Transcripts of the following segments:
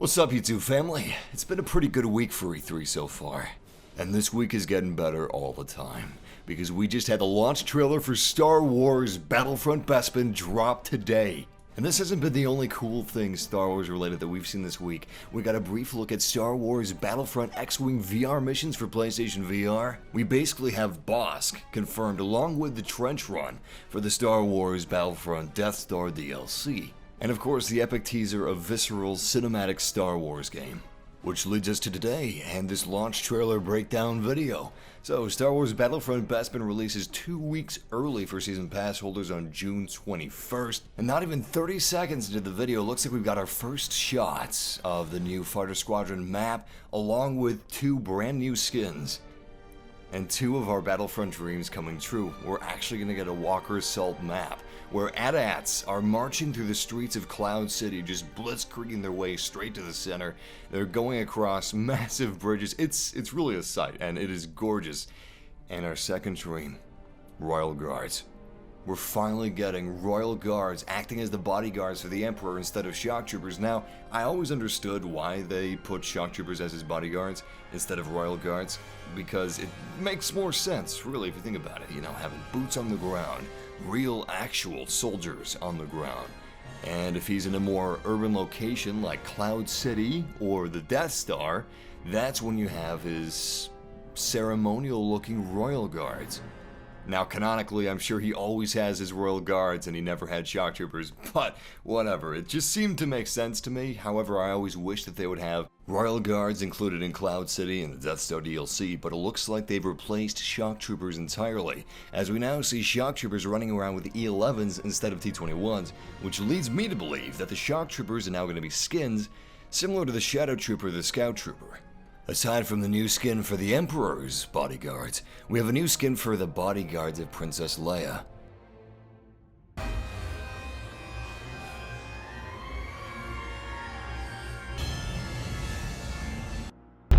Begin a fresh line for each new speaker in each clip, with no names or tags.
What's up, YouTube family? It's been a pretty good week for E3 so far. And this week is getting better all the time, because we just had the launch trailer for Star Wars Battlefront Bespin drop today. And this hasn't been the only cool thing Star Wars related that we've seen this week. We got a brief look at Star Wars Battlefront X-Wing VR missions for PlayStation VR. We basically have Bossk confirmed along with the Trench Run for the Star Wars Battlefront Death Star DLC. And of course the epic teaser of Visceral's cinematic Star Wars game. Which leads us to today and this launch trailer breakdown video. So Star Wars Battlefront Bespin releases 2 weeks early for Season Pass holders on June 21st. And not even 30 seconds into the video, looks like we've got our first shots of the new Fighter Squadron map along with 2 brand new skins. And 2 of our Battlefront dreams coming true. We're actually going to get a Walker Assault map, where AT-ATs are marching through the streets of Cloud City, just blitzkrieging their way straight to the center. They're going across massive bridges. It's really a sight, and it is gorgeous. And our second dream, Royal Guards. We're finally getting Royal Guards acting as the bodyguards for the Emperor instead of shock troopers. Now, I always understood why they put shock troopers as his bodyguards instead of Royal Guards, because it makes more sense, really, if you think about it. You know, having boots on the ground, real, actual soldiers on the ground. And if he's in a more urban location like Cloud City or the Death Star, that's when you have his ceremonial-looking Royal Guards. Now, canonically, I'm sure he always has his Royal Guards and he never had shock troopers, but whatever, it just seemed to make sense to me. However, I always wish that they would have Royal Guards included in Cloud City and the Death Star DLC, but it looks like they've replaced shock troopers entirely, as we now see shock troopers running around with E11s instead of T21s, which leads me to believe that the shock troopers are now going to be skins similar to the Shadow Trooper or the Scout Trooper. Aside from the new skin for the Emperor's bodyguards, we have a new skin for the bodyguards of Princess Leia.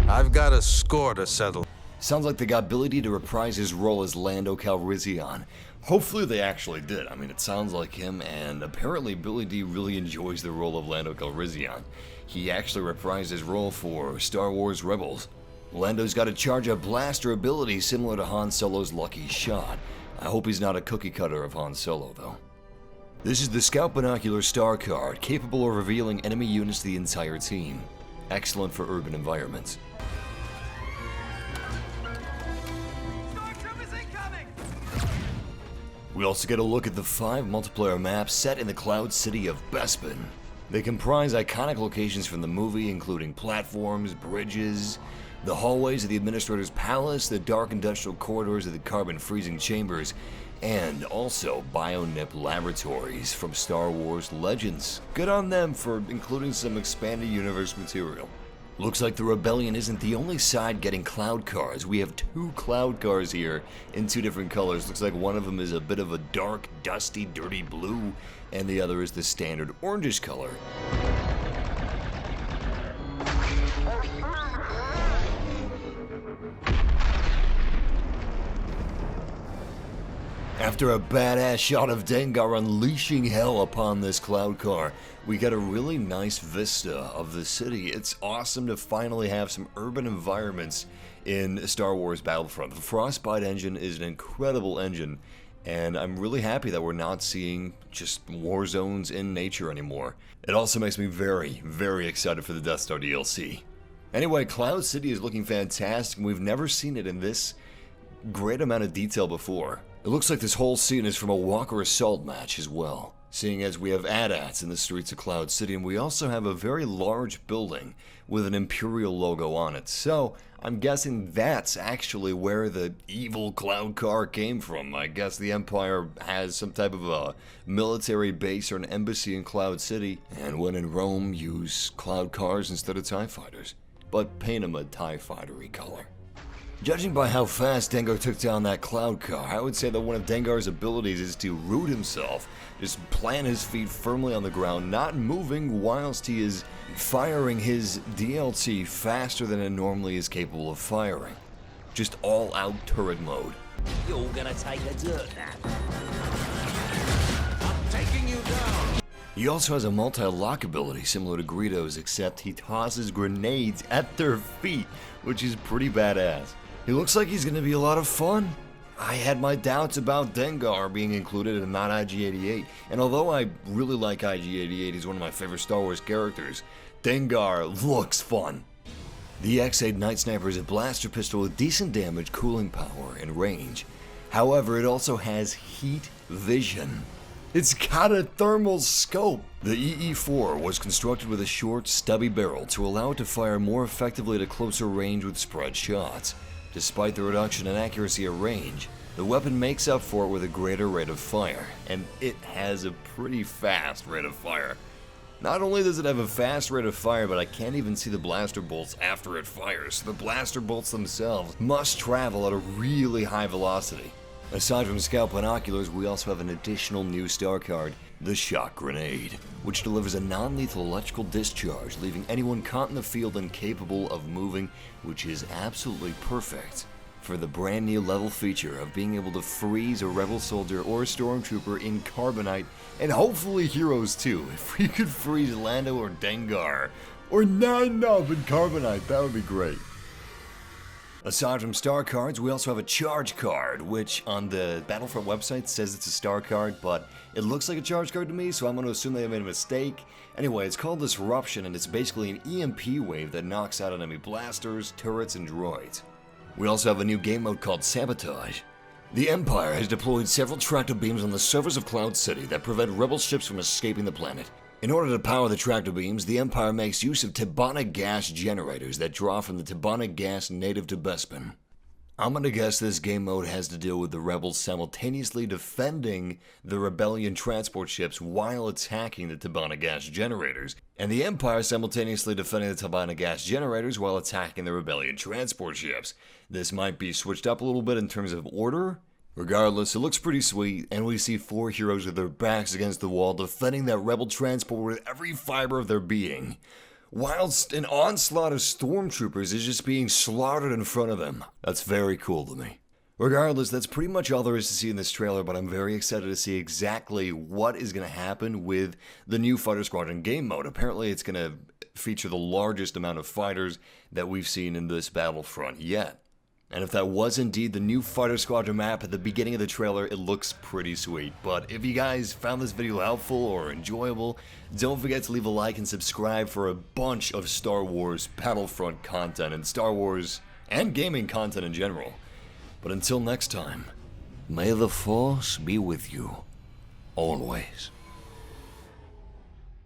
I've got a score to settle.
Sounds like they got Billy D to reprise his role as Lando Calrissian. Hopefully they actually did. I mean, it sounds like him, and apparently Billy D really enjoys the role of Lando Calrissian. He actually reprised his role for Star Wars Rebels. Lando's got a charge of blaster ability similar to Han Solo's lucky shot. I hope he's not a cookie cutter of Han Solo, though. This is the Scout Binocular Star card, capable of revealing enemy units to the entire team. Excellent for urban environments. We also get a look at the 5 multiplayer maps set in the Cloud City of Bespin. They comprise iconic locations from the movie, including platforms, bridges, the hallways of the Administrator's Palace, the dark industrial corridors of the carbon freezing chambers, and also Bioniip Laboratories from Star Wars Legends. Good on them for including some expanded universe material. Looks like the Rebellion isn't the only side getting cloud cars. We have 2 cloud cars here in 2 different colors. Looks like one of them is a bit of a dark, dusty, dirty blue, and the other is the standard orangish color. After a badass shot of Dengar unleashing hell upon this cloud car, we get a really nice vista of the city. It's awesome to finally have some urban environments in Star Wars Battlefront. The Frostbite engine is an incredible engine, and I'm really happy that we're not seeing just war zones in nature anymore. It also makes me very, very excited for the Death Star DLC. Anyway, Cloud City is looking fantastic, and we've never seen it in this great amount of detail before. It looks like this whole scene is from a Walker Assault match as well, seeing as we have AT-ATs in the streets of Cloud City, and we also have a very large building with an Imperial logo on it. So I'm guessing that's actually where the evil cloud car came from. I guess the Empire has some type of a military base or an embassy in Cloud City, and when in Rome, use cloud cars instead of TIE fighters, but paint them a TIE fighter-y color. Judging by how fast Dengar took down that cloud car, I would say that one of Dengar's abilities is to root himself, just plant his feet firmly on the ground, not moving whilst he is firing his DLT faster than it normally is capable of firing. Just all-out turret mode.
You're gonna take a dirt nap.
I'm taking you down.
He also has a multi-lock ability similar to Greedo's, except he tosses grenades at their feet, which is pretty badass. He looks like he's going to be a lot of fun. I had my doubts about Dengar being included and not IG-88, and although I really like IG-88, he's one of my favorite Star Wars characters, Dengar looks fun. The X8 Night Sniper is a blaster pistol with decent damage, cooling power, and range. However, it also has heat vision. It's got a thermal scope. The EE-4 was constructed with a short, stubby barrel to allow it to fire more effectively at a closer range with spread shots. Despite the reduction in accuracy at range, the weapon makes up for it with a greater rate of fire, and it has a pretty fast rate of fire. Not only does it have a fast rate of fire, but I can't even see the blaster bolts after it fires. The blaster bolts themselves must travel at a really high velocity. Aside from scout binoculars, we also have an additional new star card, the Shock Grenade, which delivers a non-lethal electrical discharge, leaving anyone caught in the field incapable of moving, which is absolutely perfect for the brand new level feature of being able to freeze a rebel soldier or a stormtrooper in carbonite, and hopefully heroes too. If we could freeze Lando or Dengar, or 9-Nub in carbonite, that would be great. Aside from star cards, we also have a charge card, which on the Battlefront website says it's a star card, but it looks like a charge card to me, so I'm going to assume they made a mistake. Anyway, it's called Disruption, and it's basically an EMP wave that knocks out enemy blasters, turrets, and droids. We also have a new game mode called Sabotage. The Empire has deployed several tractor beams on the surface of Cloud City that prevent rebel ships from escaping the planet. In order to power the tractor beams, the Empire makes use of Tibonic gas generators that draw from the Tibonic gas native to Bespin. I'm gonna guess this game mode has to do with the rebels simultaneously defending the rebellion transport ships while attacking the Tibonic gas generators, and the Empire simultaneously defending the Tibonic gas generators while attacking the rebellion transport ships. This might be switched up a little bit in terms of order. Regardless, it looks pretty sweet, and we see 4 heroes with their backs against the wall defending that rebel transport with every fiber of their being, whilst an onslaught of stormtroopers is just being slaughtered in front of them. That's very cool to me. Regardless, that's pretty much all there is to see in this trailer, but I'm very excited to see exactly what is going to happen with the new Fighter Squadron game mode. Apparently, it's going to feature the largest amount of fighters that we've seen in this Battlefront yet. And if that was indeed the new Fighter Squadron map at the beginning of the trailer, it looks pretty sweet. But if you guys found this video helpful or enjoyable, don't forget to leave a like and subscribe for a bunch of Star Wars Battlefront content and Star Wars and gaming content in general. But until next time, may the Force be with you always.